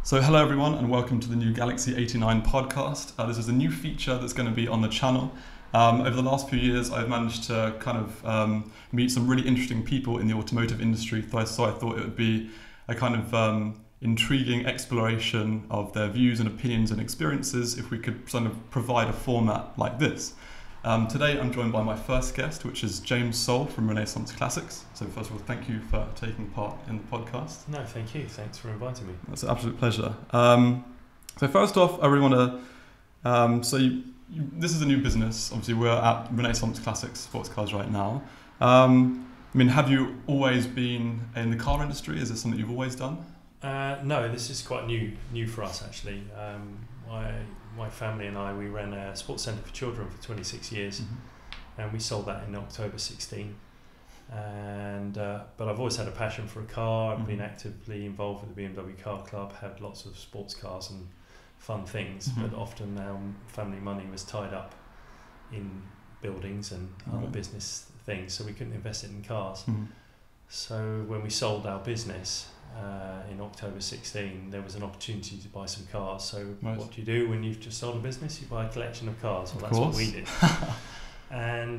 So hello everyone and welcome to the new Galaxy89 Podcast. This is a new feature that's going to be on the channel. Over the last few years I've managed to kind of meet some really interesting people in the automotive industry, so I thought it would be a kind of intriguing exploration of their views and opinions and experiences if we could sort of provide a format like this. Today I'm joined by my first guest, which is James Sohl from Renaissance Classics. So first of all, thank you for taking part in the podcast. No, thank you. Thanks for inviting me. That's an absolute pleasure. So first off, I really want to, this is a new business. Obviously we're at Renaissance Classics Sports Cars right now. Have you always been in the car industry? Is this something you've always done? No, this is quite new for us actually. My family and we ran a sports centre for children for 26 years, and we sold that in October 16. But I've always had a passion for a car. I've been actively involved with the BMW Car Club, had lots of sports cars and fun things, but often family money was tied up in buildings and other business things, so we couldn't invest it in cars. So when we sold our business in October 16, there was an opportunity to buy some cars. So what do you do when you've just sold a business? You buy a collection of cars. Well, that's what we did. And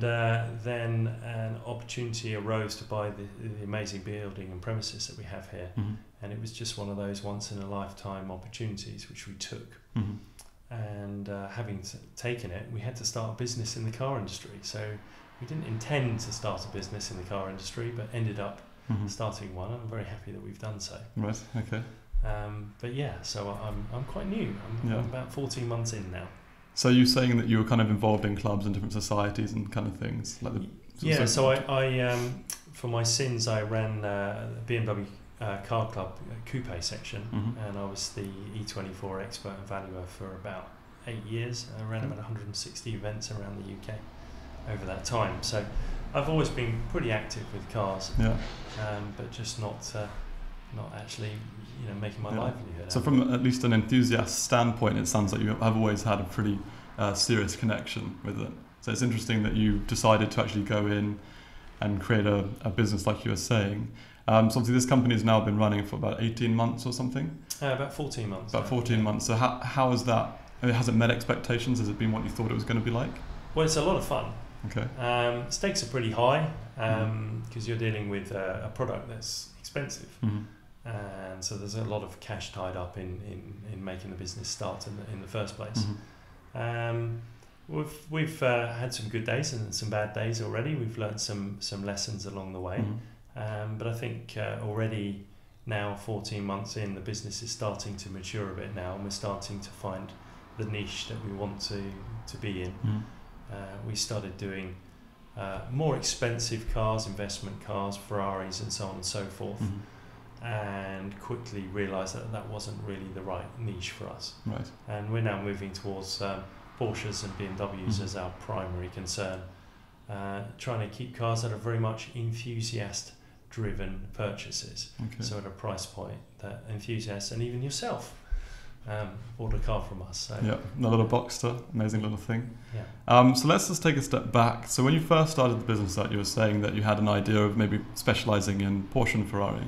then an opportunity arose to buy the amazing building and premises that we have here. And it was just one of those once in a lifetime opportunities which we took. And having taken it, we had to start a business in the car industry. So we didn't intend to start a business in the car industry, but ended up starting one. I'm very happy that we've done so. Right. Okay. But yeah, so I'm quite new. I'm about 14 months in now. So you're saying that you were kind of involved in clubs and different societies and kind of things like the. So I for my sins I ran the BMW Car Club coupe section, and I was the E24 expert and valuer for about 8 years. I ran about 160 events around the UK over that time. So I've always been pretty active with cars, but just not actually, making my livelihood. So from at least an enthusiast standpoint, it sounds like you have always had a pretty serious connection with it. So it's interesting that you decided to actually go in and create a business like you were saying. So obviously this company has now been running for about 18 months or something? About 14 months. About 14 months. So how is that? Has it met expectations? Has it been what you thought it was going to be like? Well, it's a lot of fun. Okay. Stakes are pretty high because you're dealing with a product that's expensive, and so there's a lot of cash tied up in making the business start in the first place. We've had some good days and some bad days already. We've learned some lessons along the way, but I think already now 14 months in, the business is starting to mature a bit now, and we're starting to find the niche that we want to be in. We started doing more expensive cars, investment cars, Ferraris and so on and so forth, and quickly realised that wasn't really the right niche for us. Right. And we're now moving towards Porsches and BMWs as our primary concern, trying to keep cars that are very much enthusiast-driven purchases, so at a price point that enthusiasts and even yourself bought a car from us. So. Yeah, a little Boxster, amazing little thing. Yeah. So let's just take a step back. So when you first started the business, that you were saying that you had an idea of maybe specialising in Porsche and Ferrari.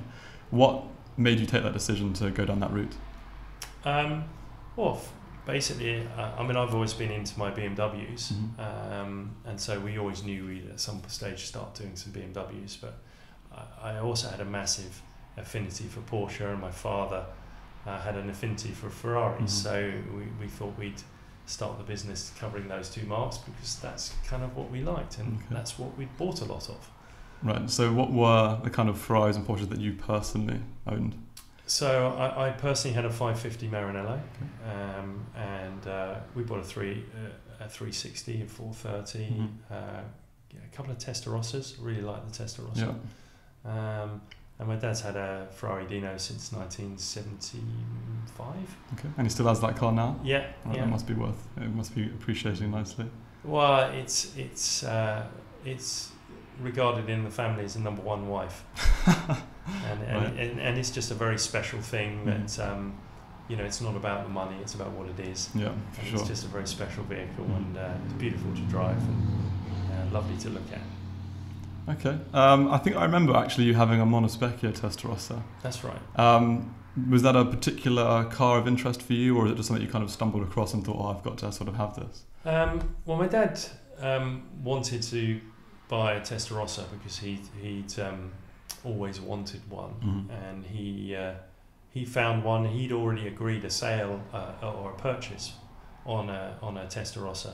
What made you take that decision to go down that route? Basically, I've always been into my BMWs, and so we always knew we'd at some stage start doing some BMWs. But I also had a massive affinity for Porsche, and my father had an affinity for Ferraris, so we thought we'd start the business covering those two marques because that's kind of what we liked, and that's what we'd bought a lot of. Right, so what were the kind of Ferraris and Porsches that you personally owned? So I personally had a 550 Maranello, and we bought a 360, a 430, a couple of Testarossas, really liked the Testarossa. And my dad's had a Ferrari Dino since 1975. Okay, and he still has that car now? Yeah. Right, That must be it must be appreciating nicely. Well, it's regarded in the family as a number one wife. and it's just a very special thing that, it's not about the money, it's about what it is. Yeah, for sure. It's just a very special vehicle, and it's beautiful to drive and lovely to look at. Okay. I think I remember actually you having a Monospecchio Testarossa. That's right. was that a particular car of interest for you, or is it just something you kind of stumbled across and thought, oh, I've got to sort of have this? Well, my dad wanted to buy a Testarossa because he'd always wanted one, and he found one. He'd already agreed a sale or a purchase on a Testarossa,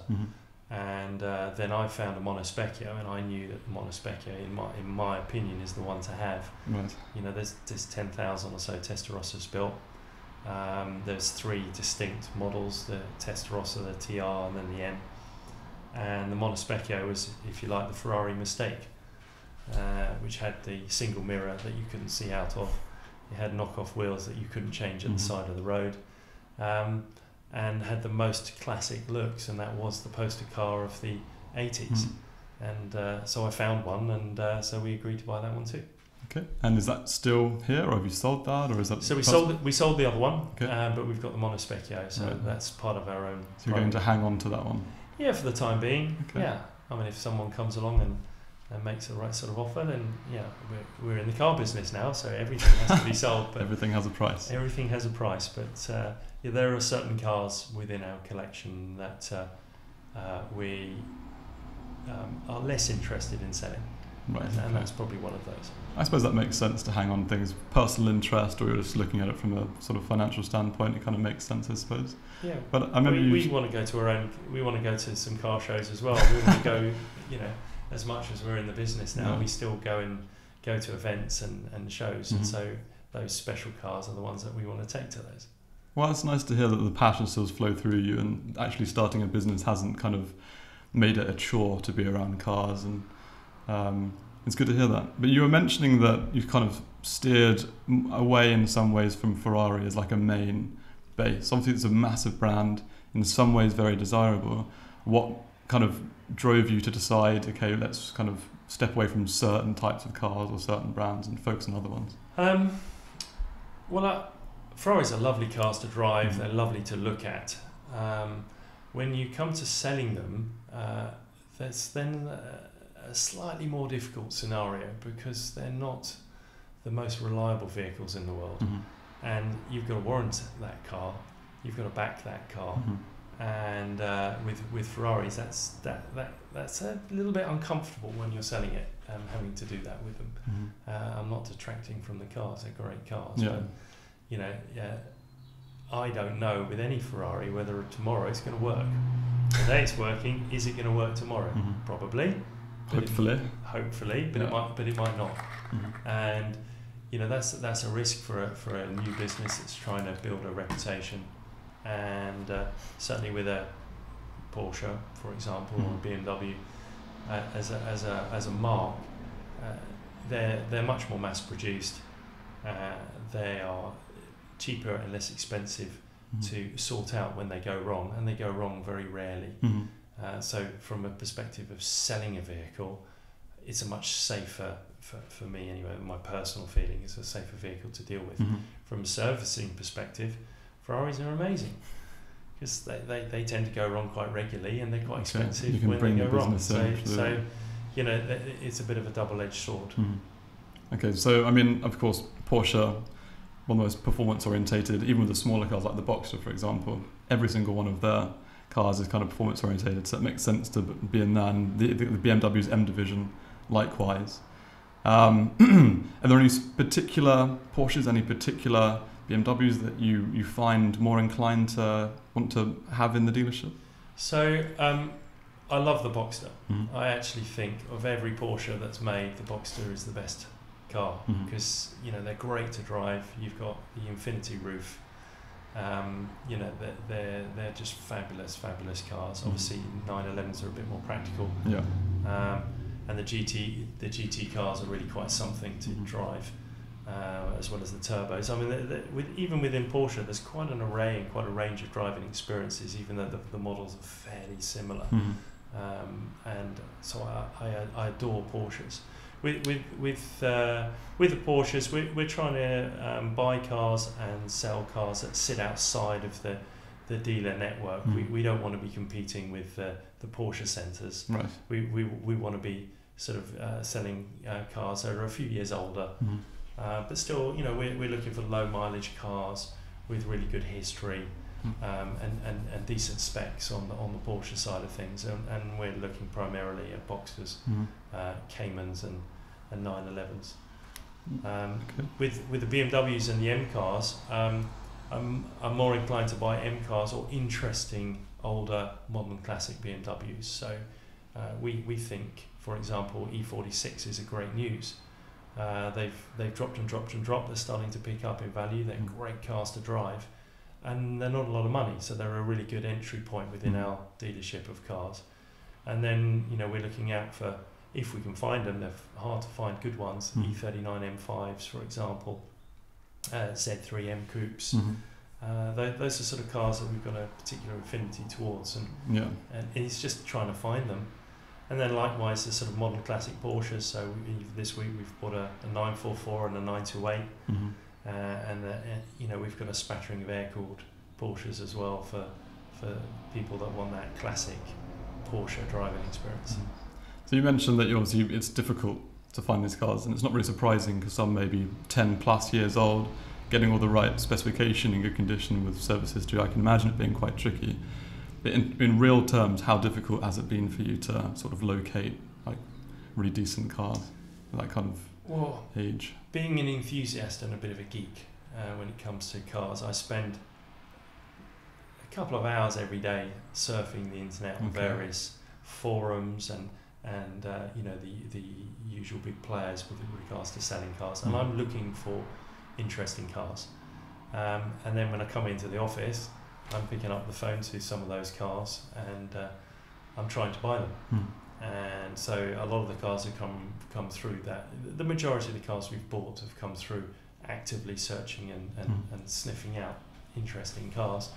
and then I found a Monospecchio, and I knew that the Monospecchio, in my opinion, is the one to have. Right. You know, there's 10,000 or so Testarossas built. There's 3 distinct models: the Testarossa, the TR, and then the M. And the Monospecchio was, if you like, the Ferrari mistake, which had the single mirror that you couldn't see out of. It had knockoff wheels that you couldn't change at the side of the road, and had the most classic looks, and that was the poster car of the 80s. And so I found one, and so we agreed to buy that one too. Okay, and is that still here, or have you sold that, or is that? So we sold the other one, okay. But we've got the Monospecchio, so that's part of our own. So you're going to hang on to that one? Yeah, for the time being. Okay. Yeah, I mean, if someone comes along and makes the right sort of offer, then yeah, we're in the car business now, so everything has to be sold. But everything has a price. Everything has a price, but yeah, there are certain cars within our collection that we are less interested in selling. Right, and that's probably one of those. I suppose that makes sense to hang on things, personal interest, or you're just looking at it from a sort of financial standpoint. It kind of makes sense, I suppose. Yeah, but I remember we want to go to our own. We want to go to some car shows as well. We want to go, you know, as much as we're in the business now, we still go to events and shows, and so those special cars are the ones that we want to take to those. Well, it's nice to hear that the passion still flow through you, and actually starting a business hasn't kind of made it a chore to be around cars, and it's good to hear that. But you were mentioning that you've kind of steered away in some ways from Ferrari as like a main base. Obviously it's a massive brand, in some ways very desirable. What kind of drove you to decide, okay, let's kind of step away from certain types of cars or certain brands and focus on other ones? Ferraris are lovely cars to drive, they're lovely to look at. When you come to selling them, there's then a slightly more difficult scenario, because they're not the most reliable vehicles in the world, and you've got to warrant that car, you've got to back that car, and with Ferraris that's a little bit uncomfortable when you're selling it, having to do that with them. I'm not detracting from the cars, they're great cars, but you know, I don't know with any Ferrari whether tomorrow it's going to work. Today it's working, is it going to work tomorrow? Probably. Hopefully, but it might not. And you know, that's a risk for a new business that's trying to build a reputation, and certainly with a Porsche, for example, or a BMW, as a mark, they're much more mass produced. They are cheaper and less expensive to sort out when they go wrong, and they go wrong very rarely. So from a perspective of selling a vehicle, it's a much safer, for me anyway, my personal feeling, it's a safer vehicle to deal with. From a servicing perspective, Ferraris are amazing, because they tend to go wrong quite regularly, and they're quite expensive when they go wrong. So you know, it's a bit of a double-edged sword. Okay, so I mean, of course, Porsche, one of the most performance-orientated, even with the smaller cars like the Boxster, for example, every single one of their cars is kind of performance orientated, so it makes sense to be in that, and the BMW's M division likewise. Are there any particular Porsches, any particular BMWs that you find more inclined to want to have in the dealership? So I love the Boxster. I actually think of every Porsche that's made, the Boxster is the best car, because you know, they're great to drive. You've got the infinity roof. You know, they're just fabulous cars. Obviously 911s are a bit more practical, and the GT cars are really quite something to drive, as well as the turbos. I mean, even within Porsche, there's quite an array and quite a range of driving experiences, even though the models are fairly similar. And so I adore Porsches. With the Porsches, we're trying to buy cars and sell cars that sit outside of the dealer network. We don't want to be competing with the Porsche centres. We want to be sort of selling cars that are a few years older, But still, we're looking for low mileage cars with really good history, and decent specs on the Porsche side of things, and we're looking primarily at Boxsters, Caymans and 911s. With the BMWs and the M cars, I'm more inclined to buy M cars or interesting older modern classic BMWs. So we think, for example, E46 is a great news. They've dropped and dropped and dropped. They're starting to pick up in value. They're great cars to drive, and they're not a lot of money, so they're a really good entry point within our dealership of cars. And then we're looking out for, if we can find them, they're hard to find good ones, E39 M5s, for example, Z3 M Coupes. Those are sort of cars that we've got a particular affinity towards, and it's just trying to find them. And then likewise, the sort of modern classic Porsches. So this week we've bought a 944 and a 928, and we've got a spattering of air-cooled Porsches as well for people that want that classic Porsche driving experience. So you mentioned that it's difficult to find these cars, and it's not really surprising because some may be 10 plus years old, getting all the right specification in good condition with service history. I can imagine it being quite tricky. But in real terms, how difficult has it been for you to sort of locate like really decent cars at that kind of age? Being an enthusiast and a bit of a geek when it comes to cars, I spend a couple of hours every day surfing the internet on various forums and the usual big players with regards to selling cars, and I'm looking for interesting cars. And then when I come into the office, I'm picking up the phone to some of those cars, and I'm trying to buy them. And so a lot of the cars have come through that. The majority of the cars we've bought have come through actively searching and sniffing out interesting cars.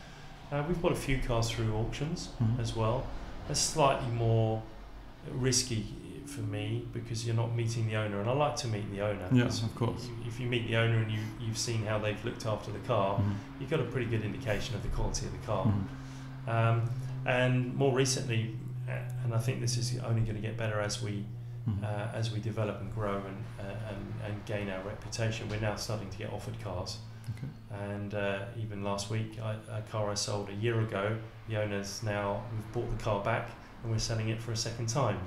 We've bought a few cars through auctions as well. They're slightly more risky for me because you're not meeting the owner, and I like to meet the owner. Yes, of course. If you meet the owner and you've seen how they've looked after the car, you've got a pretty good indication of the quality of the car. And more recently, and I think this is only going to get better as we develop and grow and gain our reputation, we're now starting to get offered cars. And even last week, a car I sold a year ago, the owner's now, we've bought the car back and we're selling it for a second time.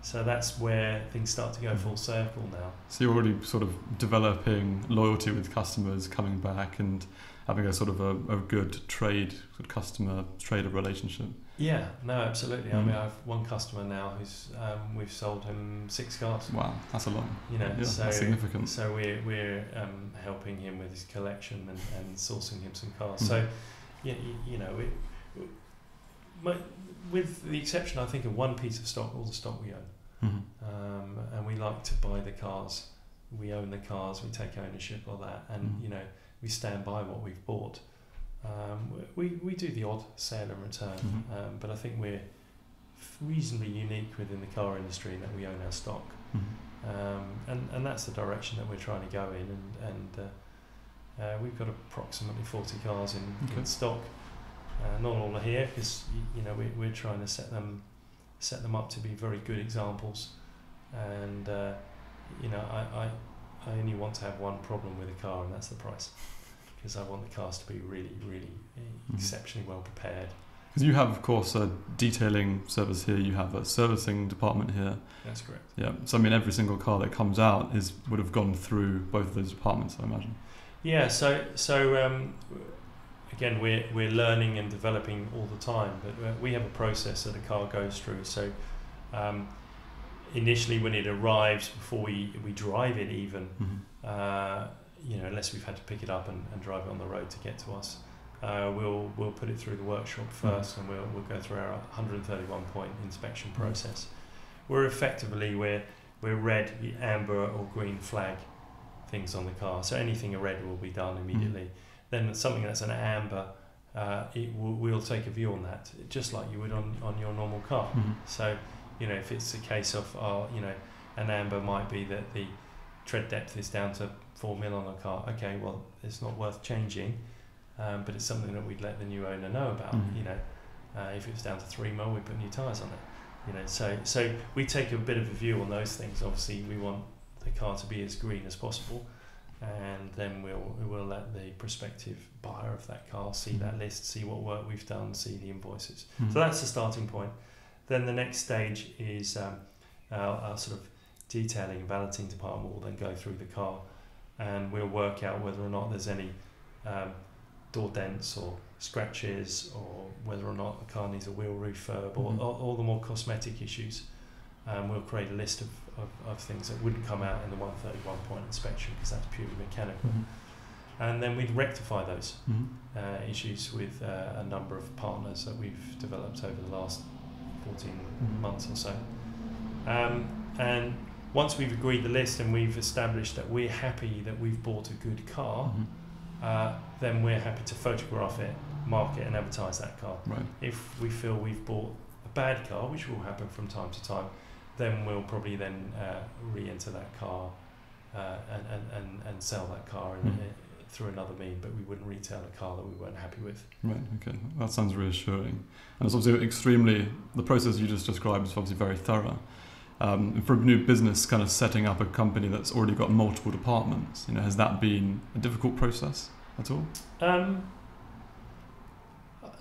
So that's where things start to go full circle now. So you're already sort of developing loyalty with customers coming back and having a sort of a good customer-trader relationship. Yeah, no, absolutely. I mean, I've one customer now who's we've sold him 6 cars. Wow, that's a lot. So that's significant. So we're helping him with his collection and sourcing him some cars. So with the exception, I think, of one piece of stock, all the stock we own. And we like to buy the cars. We own the cars. We take ownership of that, and we stand by what we've bought. We do the odd sale and return, but I think we're reasonably unique within the car industry in that we own our stock, and that's the direction that we're trying to go in. And we've got approximately 40 cars in stock. Not all are here because we're trying to set them up to be very good examples, and I only want to have one problem with a car, and that's the price, because I want the cars to be really, really exceptionally well prepared. Because you have, of course, a detailing service here, you have a servicing department here. That's correct. Yeah, so I mean every single car that comes out would have gone through both of those departments, I imagine. Yeah, so again, we're learning and developing all the time, but we have a process that a car goes through. So initially, when it arrives, before we drive it even, unless we've had to pick it up and drive it on the road to get to us, we'll put it through the workshop first, and we'll go through our 131-point inspection process. We're red, amber or green flag things on the car. So anything a red will be done immediately. Then something that's an amber, we'll take a view on that, just like you would on your normal car. So, if it's a case of, an amber might be that the tread depth is down to 4 mil on a car. Okay, well, it's not worth changing, but it's something that we'd let the new owner know about. If it was down to 3 mil, we put new tyres on it. So we take a bit of a view on those things. Obviously, we want the car to be as green as possible. and then we'll let the prospective buyer of that car see that list, see what work we've done, see the invoices. So that's the starting point. Then the next stage is our sort of detailing and valeting department will then go through the car, and we'll work out whether or not there's any door dents or scratches, or whether or not the car needs a wheel refurb, or all the more cosmetic issues. We'll create a list of things that wouldn't come out in the 131 point inspection because that's purely mechanical. And then we'd rectify those issues with a number of partners that we've developed over the last 14 months or so. And once we've agreed the list and we've established that we're happy that we've bought a good car, then we're happy to photograph it, market and advertise that car. Right. If we feel we've bought a bad car, which will happen from time to time, then we'll probably then re-enter that car and sell that car through another mean, but we wouldn't retail a car that we weren't happy with. Right, okay. That sounds reassuring. And it's obviously the process you just described is obviously very thorough. For a new business, kind of setting up a company that's already got multiple departments, has that been a difficult process at all?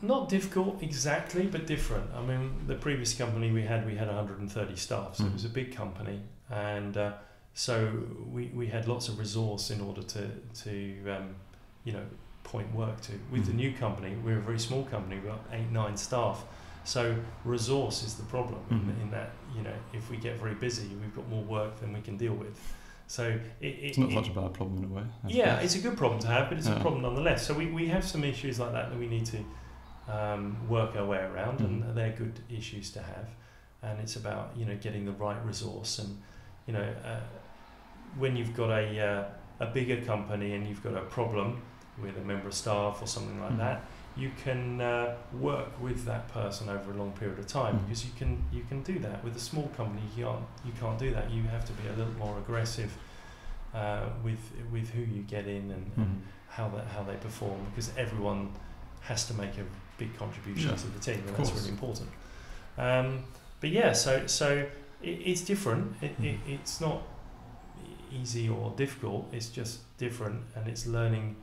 Not difficult exactly, but different. I mean, the previous company we had 130 staff, so it was a big company, and so we had lots of resource in order to point work to. With the new company, we're a very small company, we've got 8-9 staff, so resource is the problem in that, if we get very busy, we've got more work than we can deal with. So it's not such a bad problem in a way. Yeah, it's a good problem to have, but it's a problem nonetheless. So we have some issues like that we need to work our way around, and they're good issues to have. And it's about getting the right resource, and when you've got a bigger company and you've got a problem with a member of staff or something like that, you can work with that person over a long period of time, because you can do that. With a small company, you can't do that. You have to be a little more aggressive with who you get in and how they perform, because everyone has to make a big contribution to the team, and that's really important. But yeah, so it's different. It's not easy or difficult. It's just different, and it's learning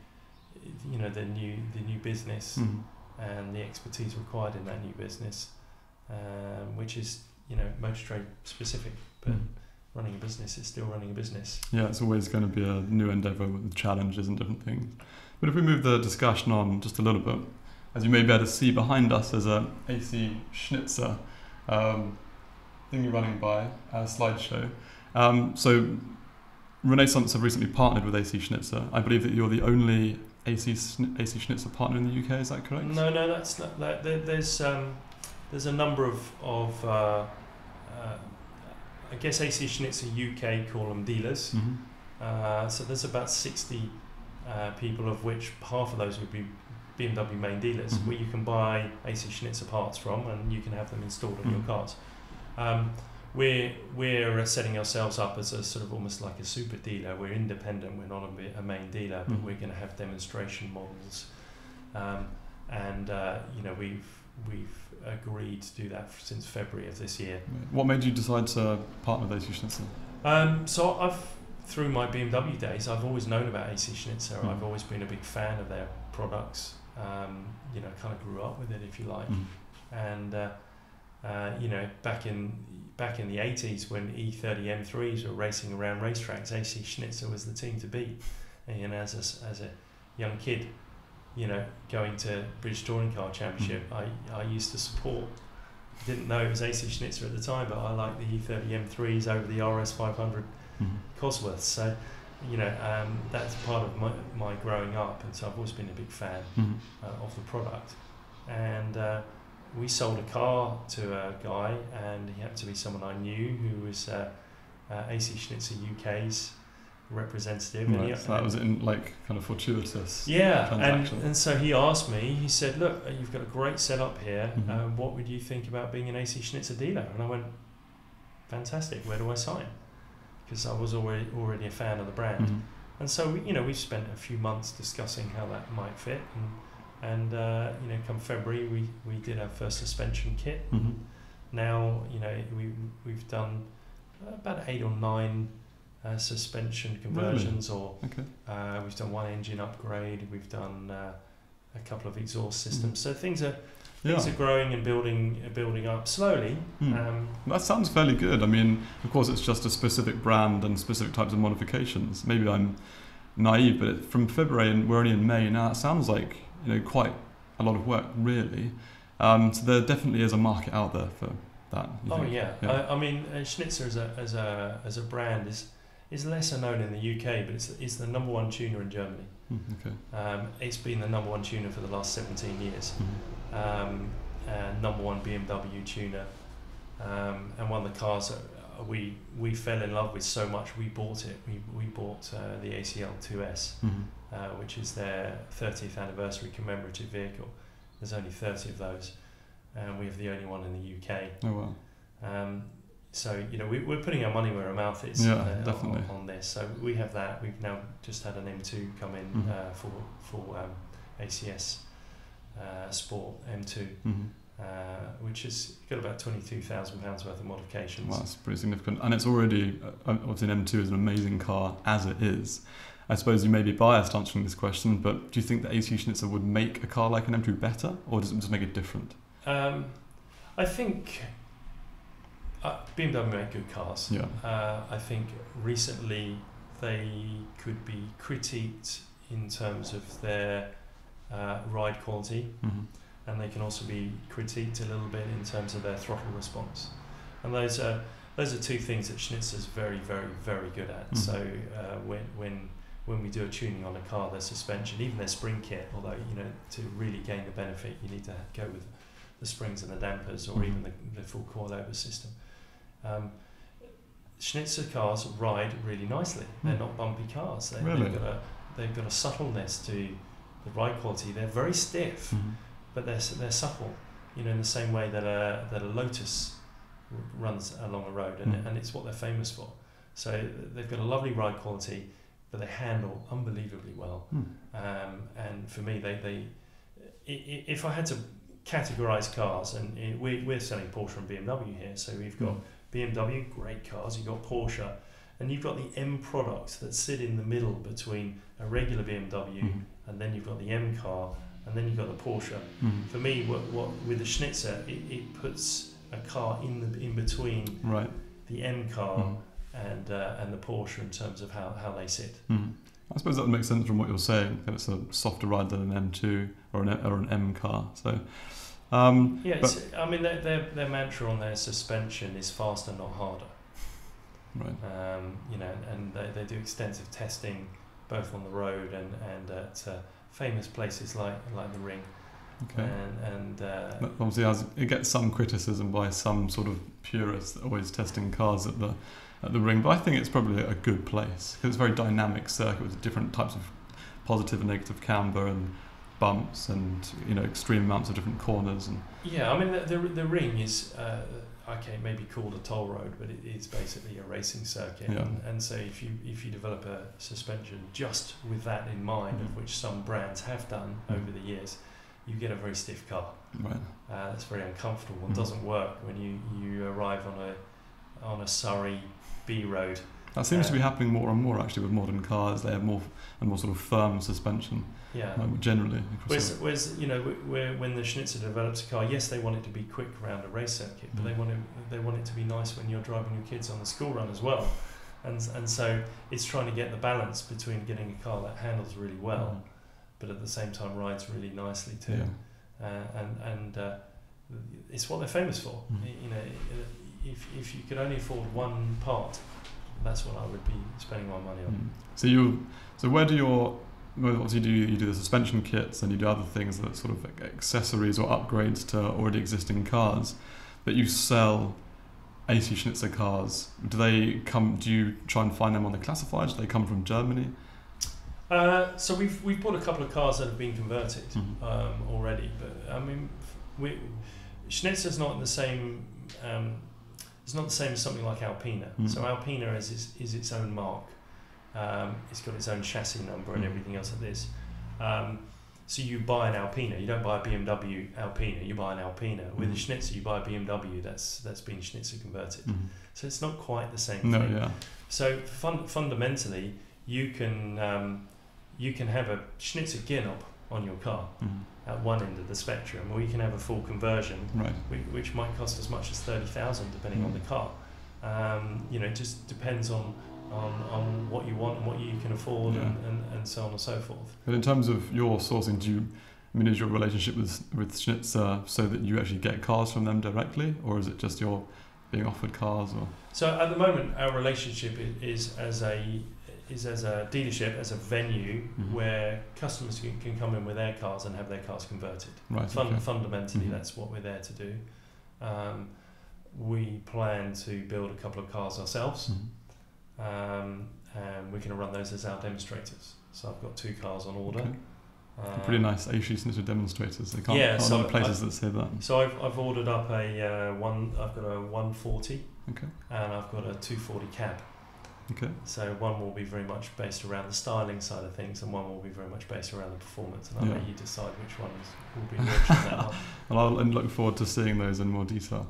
the new business and the expertise required in that new business, which is motor trade specific, but running a business is still running a business. Yeah, it's always going to be a new endeavour with challenges and different things. But if we move the discussion on just a little bit, as you may be able to see behind us, there's a AC Schnitzer thing you're running by, a slideshow. So Renaissance have recently partnered with AC Schnitzer. I believe that you're the only AC Schnitzer partner in the UK, is that correct? No, that's not. There's a number of I guess AC Schnitzer UK call them dealers. So there's about 60 people, of which half of those would be BMW main dealers, where you can buy AC Schnitzer parts from, and you can have them installed on your cars. We're setting ourselves up as a sort of almost like a super dealer. We're independent. We're not a main dealer, but we're going to have demonstration models, and we've agreed to do that since February of this year. What made you decide to partner with AC Schnitzer? So through my BMW days, I've always known about AC Schnitzer. I've always been a big fan of their products. Kind of grew up with it, if you like, and back in the 80s when E30 M3s were racing around racetracks, AC Schnitzer was the team to beat. And as a young kid, going to British Touring Car Championship, I used to support. Didn't know it was AC Schnitzer at the time, but I liked the E30 M3s over the RS 500 Cosworths. So, that's part of my growing up, and so I've always been a big fan of the product. And we sold a car to a guy, and he happened to be someone I knew who was AC Schnitzer UK's representative. Right, and so that was in kind of fortuitous. Yeah, and so he asked me. He said, "Look, you've got a great setup here. What would you think about being an AC Schnitzer dealer?" And I went, "Fantastic. Where do I sign?" Because I was already a fan of the brand. And so we've spent a few months discussing how that might fit, and come February we did our first suspension kit. Now we've done about 8 or 9 suspension conversions, really? or Okay. we've done one engine upgrade. We've done a couple of exhaust systems. So things are growing and building up slowly. That sounds fairly good. I mean, of course, it's just a specific brand and specific types of modifications. Maybe I'm naive, but from February, and we're only in May now, it sounds like quite a lot of work, really. So there definitely is a market out there for that. Yeah. I mean, Schnitzer as a brand is lesser known in the UK, but it's the number one tuner in Germany. Okay. It's been the number one tuner for the last 17 years. Number one BMW tuner, and one of the cars that we fell in love with so much we bought it. We bought the ACL 2S, which is their 30th anniversary commemorative vehicle. There's only 30 of those, and we have the only one in the UK. Oh wow. So we're putting our money where our mouth is definitely. on this. So we have that. We've now just had an M2 come in for ACS Sport M2, which has got about £22,000 worth of modifications. Wow, that's pretty significant. And it's already, obviously an M2 is an amazing car as it is. I suppose you may be biased answering this question, but do you think that AC Schnitzer would make a car like an M2 better, or does it just make it different? I think BMW make good cars. Yeah. I think recently they could be critiqued in terms of their ride quality, and they can also be critiqued a little bit in terms of their throttle response. And those are two things that Schnitzer's very, very, very good at. So when we do a tuning on a car, their suspension, even their spring kit, although to really gain the benefit, you need to go with the springs and the dampers, or even the full coilover system. Schnitzer cars ride really nicely. They're not bumpy cars. They've got a subtleness to the ride quality. They're very stiff, but they're subtle. In the same way that a Lotus runs along a road, and it's what they're famous for. So they've got a lovely ride quality, but they handle unbelievably well. And for me, if I had to categorize cars, and we're selling Porsche and BMW here, so we've got BMW, great cars, you've got Porsche, and you've got the M products that sit in the middle between a regular BMW and then you've got the M car, and then you've got the Porsche. For me, what with the Schnitzer, it puts a car in between the M car and the Porsche in terms of how they sit. I suppose that would make sense from what you're saying, that it's a softer ride than an M2 or an M car. So their mantra on their suspension is faster, not harder. Right. And they do extensive testing both on the road and at famous places like the Ring. Okay. And obviously, it gets some criticism by some sort of purists always testing cars at the Ring, but I think it's probably a good place because it's a very dynamic circuit with different types of positive and negative camber and bumps and extreme amounts of different corners. And the Ring is maybe called a toll road, but it's basically a racing circuit. And so if you develop a suspension just with that in mind, of which some brands have done over the years, you get a very stiff car. Right. That's very uncomfortable and doesn't work when you arrive on a Surrey B road. That seems to be happening more and more actually with modern cars. They have more sort of firm suspension. Generally. Whereas when the Schnitzer develops a car, yes, they want it to be quick around a race circuit, but they want it to be nice when you're driving your kids on the school run as well. And so it's trying to get the balance between getting a car that handles really well, but at the same time rides really nicely too. And it's what they're famous for. If you could only afford one part, that's what I would be spending my money on. So where do obviously you do the suspension kits and you do other things that sort of accessories or upgrades to already existing cars, but you sell AC Schnitzer cars. Do you try and find them on the classifieds? Do they come from Germany? So we've bought a couple of cars that have been converted already, but I mean, Schnitzer's not the same. It's not the same as something like Alpina. So Alpina is its own mark. It's got its own chassis number and everything else like this. So you buy an Alpina, you don't buy a BMW Alpina, you buy an Alpina. With a Schnitzer, you buy a BMW that's been Schnitzer converted. So it's not quite the same thing. Yeah. So fundamentally, you can have a Schnitzer gear knob on your car at one end of the spectrum, or you can have a full conversion, which might cost as much as 30,000 depending on the car. It just depends on what you want and what you can afford, and so on and so forth. But in terms of your sourcing, is your relationship with Schnitzer so that you actually get cars from them directly, or is it just you're being offered cars? Or so at the moment, our relationship is as a dealership, as a venue where customers can come in with their cars and have their cars converted. Fundamentally, that's what we're there to do. We plan to build a couple of cars ourselves. And we're going to run those as our demonstrators. So I've got 2 cars on order. Pretty nice AC Schnitzer demonstrators. They can't find other places that say that. So I've ordered up I've got a 140, and I've got a 240 cab. So one will be very much based around the styling side of things, and one will be very much based around the performance. And I'll let you decide which one will be launched on that one. Well, I'll look forward to seeing those in more detail.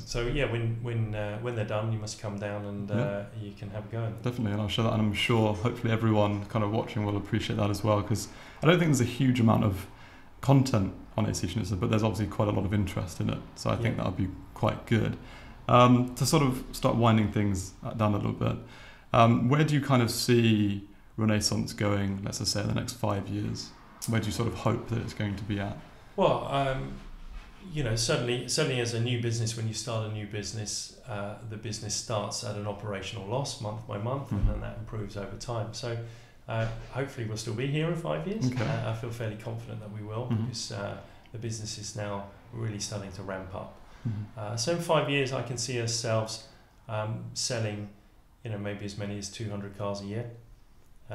So when they're done, you must come down and you can have a go. Definitely, and I'll show that, and I'm sure hopefully everyone kind of watching will appreciate that as well, because I don't think there's a huge amount of content on AC Schnitzer, but there's obviously quite a lot of interest in it, so I think that'll be quite good. To sort of start winding things down a little bit, where do you kind of see Renaissance going, let's just say in the next 5 years? Where do you sort of hope that it's going to be at? Well, certainly as a new business, when you start a new business, the business starts at an operational loss month by month, and then that improves over time. So hopefully we'll still be here in 5 years. I feel fairly confident that we will, because the business is now really starting to ramp up. So in 5 years, I can see ourselves selling, maybe as many as 200 cars a year.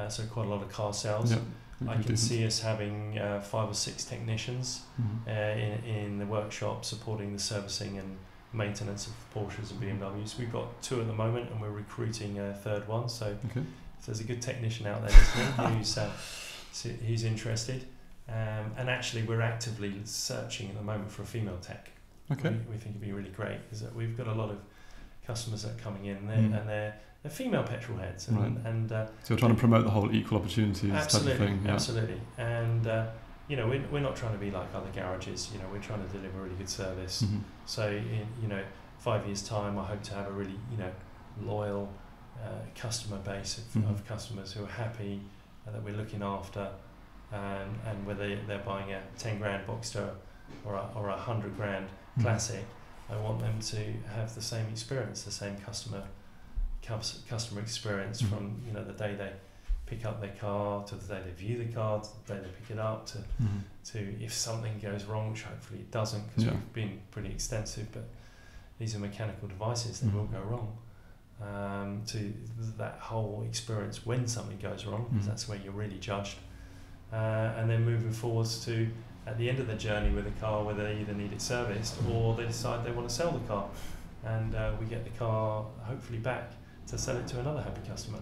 So quite a lot of car sales. I can see us having 5 or 6 technicians in the workshop supporting the servicing and maintenance of Porsches and BMWs. We've got 2 at the moment, and we're recruiting a 3rd one. So if there's a good technician out there listening who's interested, and actually we're actively searching at the moment for a female tech. We think it'd be really great, because we've got a lot of customers that are coming in, and they're female petrol heads, and so you're trying to promote the whole equal opportunities type of thing. Absolutely, and we're not trying to be like other garages. We're trying to deliver really good service. So in 5 years' time, I hope to have a really loyal customer base of customers who are happy, that we're looking after, and whether they're buying a 10 grand Boxster or a 100 grand Classic, I want them to have the same experience, the same customer experience from the day they pick up their car to the day they view the car to the day they pick it up to if something goes wrong, which hopefully it doesn't, because we've been pretty extensive, but these are mechanical devices, they will go wrong, to that whole experience when something goes wrong, because that's where you're really judged, and then moving forwards to at the end of their journey with a car, where they either need it serviced or they decide they want to sell the car, and we get the car hopefully back to sell it to another happy customer.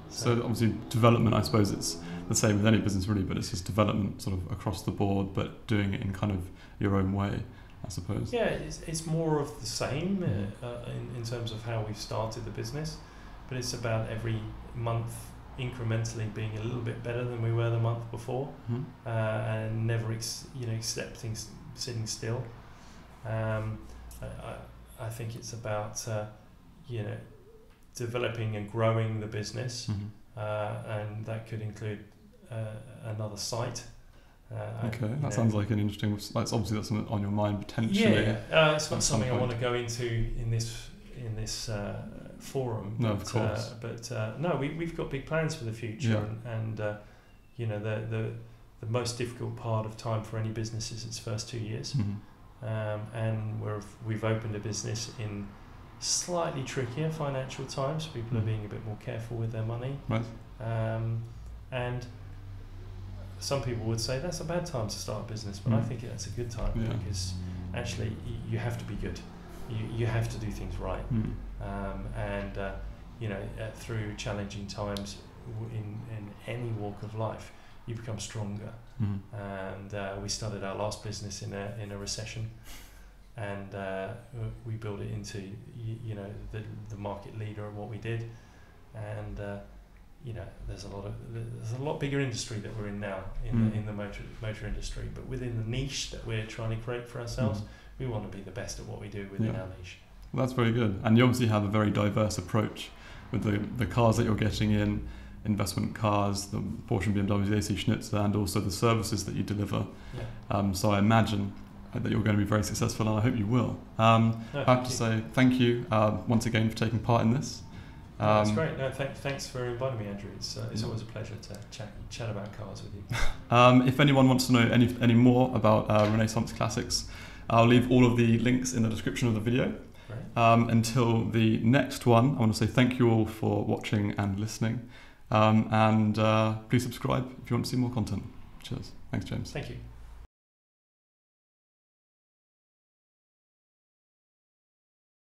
So obviously development, I suppose it's the same with any business really, but it's just development sort of across the board, but doing it in kind of your own way, I suppose. Yeah, it's more of the same in terms of how we've started the business, but it's about every month incrementally being a little bit better than we were the month before, and never accepting sitting still. I think it's about developing and growing the business, and that could include another site. That sounds like an interesting. That's obviously that's something on your mind potentially. It's not something I want to go into in this forum. No, of course. No, we've got big plans for the future, and the most difficult part of time for any business is its first 2 years, and we've opened a business in slightly trickier financial times. People are being a bit more careful with their money, and some people would say that's a bad time to start a business, but I think that's a good time, because actually you have to be good. You have to do things right, through challenging times in any walk of life, you become stronger. And we started our last business in a recession, and we built it into the market leader of what we did. And there's a lot bigger industry that we're in now in the motor industry, but within the niche that we're trying to create for ourselves, we want to be the best at what we do within our niche. Well, that's very good. And you obviously have a very diverse approach with the cars that you're getting in, investment cars, the Porsche and BMW, the AC Schnitzer, and also the services that you deliver. So I imagine that you're going to be very successful, and I hope you will. I have to say thank you once again for taking part in this. That's great. No, thanks for inviting me, Andrew. It's always a pleasure to chat about cars with you. If anyone wants to know any more about Renaissance Classics, I'll leave all of the links in the description of the video. Until the next one, I want to say thank you all for watching and listening. And please subscribe if you want to see more content. Cheers. Thanks, James. Thank you.